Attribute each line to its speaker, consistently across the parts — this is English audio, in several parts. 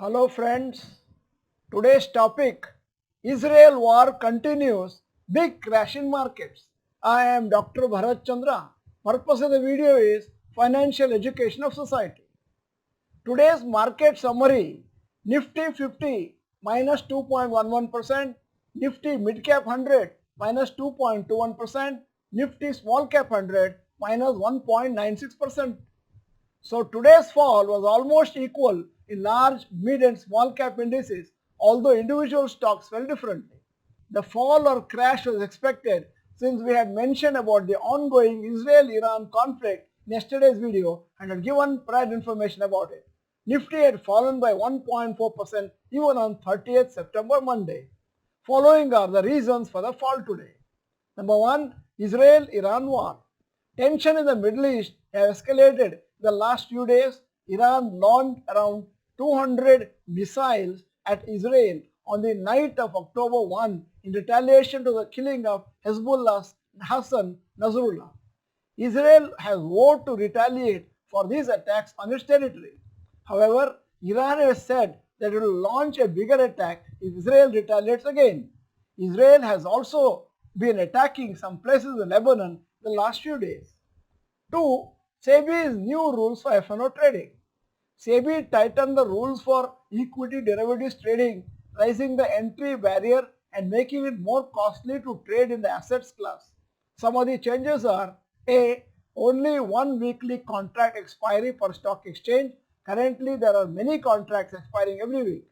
Speaker 1: Hello friends, today's topic Israel war continues, big crash in markets. I am Dr. Bharath Chandra. Purpose of the video is financial education of society. Today's market summary: Nifty 50 minus 2.11%, Nifty mid cap 100 minus 2.21%, Nifty small cap 100 minus 1.96%. So today's fall was almost equal in large, mid and small cap indices, although individual stocks fell differently. The fall or crash was expected since we had mentioned about the ongoing Israel-Iran conflict in yesterday's video and had given prior information about it. Nifty had fallen by 1.4% even on 30th September Monday. Following are the reasons for the fall today. Number 1. Israel-Iran war. Tension in the Middle East has escalated in the last few days. Iran launched around 200 missiles at Israel on the night of October 1 in retaliation to the killing of Hezbollah's Hassan Nasrallah. Israel has vowed to retaliate for these attacks on its territory. However, Iran has said that it will launch a bigger attack if Israel retaliates again. Israel has also been attacking some places in Lebanon in the last few days. 2. SEBI's new rules for F&O trading. SEBI tightened the rules for equity derivatives trading, raising the entry barrier and making it more costly to trade in the assets class. Some of the changes are: A. Only one weekly contract expiry per stock exchange. Currently there are many contracts expiring every week.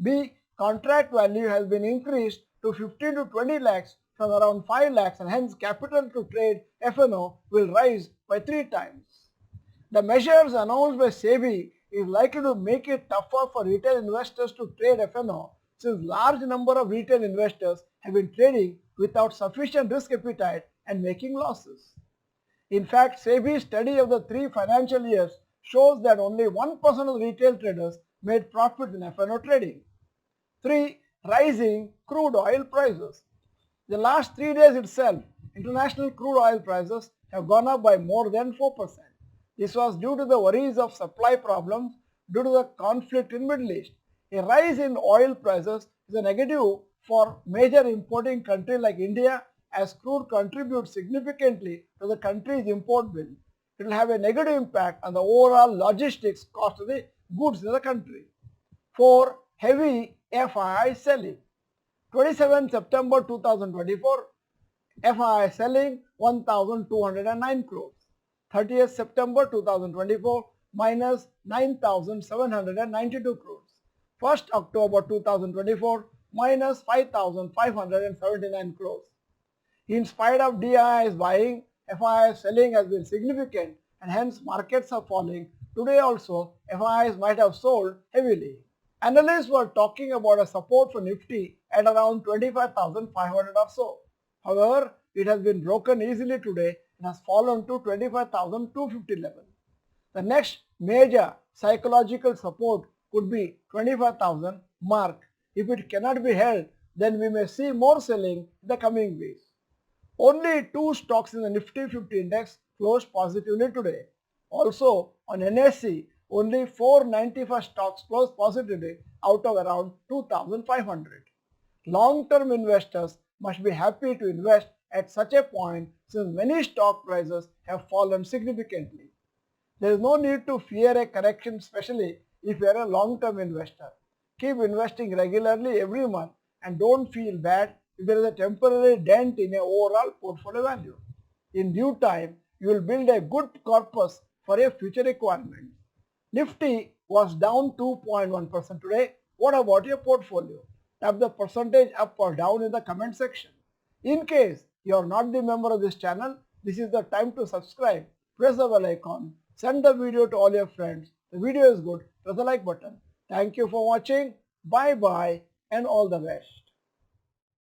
Speaker 1: B. Contract value has been increased to 15 to 20 lakhs from around 5 lakhs, and hence capital to trade F&O will rise by 3 times. The measures announced by SEBI is likely to make it tougher for retail investors to trade F&O since large number of retail investors have been trading without sufficient risk appetite and making losses. In fact, SEBI's study of the 3 financial years shows that only 1% of retail traders made profit in F&O trading. 3. Rising crude oil prices. The last 3 days itself, international crude oil prices have gone up by more than 4%. This was due to the worries of supply problems due to the conflict in Middle East. A rise in oil prices is a negative for major importing countries like India, as crude contributes significantly to the country's import bill. It will have a negative impact on the overall logistics cost of the goods in the country. 4. Heavy FII selling. 27 September 2024, FII selling 1,209 crores. 30th September 2024, minus 9,792 crores. 1st October 2024, minus 5,579 crores. In spite of DII's buying, FII selling has been significant and hence markets are falling. Today also, FIIs might have sold heavily. Analysts were talking about a support for Nifty at around 25,500 or so. However, it has been broken easily today and has fallen to 25,250 level. The next major psychological support could be 25,000 mark. If it cannot be held, then we may see more selling in the coming weeks. Only 2 stocks in the Nifty 50 index closed positively today. Also on NSE, only 495 stocks closed positively out of around 2,500. Long-term investors must be happy to invest at such a point since many stock prices have fallen significantly. There is no need to fear a correction, especially if you are a long-term investor. Keep investing regularly every month and don't feel bad if there is a temporary dent in your overall portfolio value. In due time, you will build a good corpus for your future requirements. Nifty was down 2.1% today. What about your portfolio? Type the percentage up or down in the comment section. In case you are not the member of this channel, this is the time to subscribe. Press the bell icon. Send the video to all your friends. The video is good. Press the like button. Thank you for watching. Bye bye and all the best.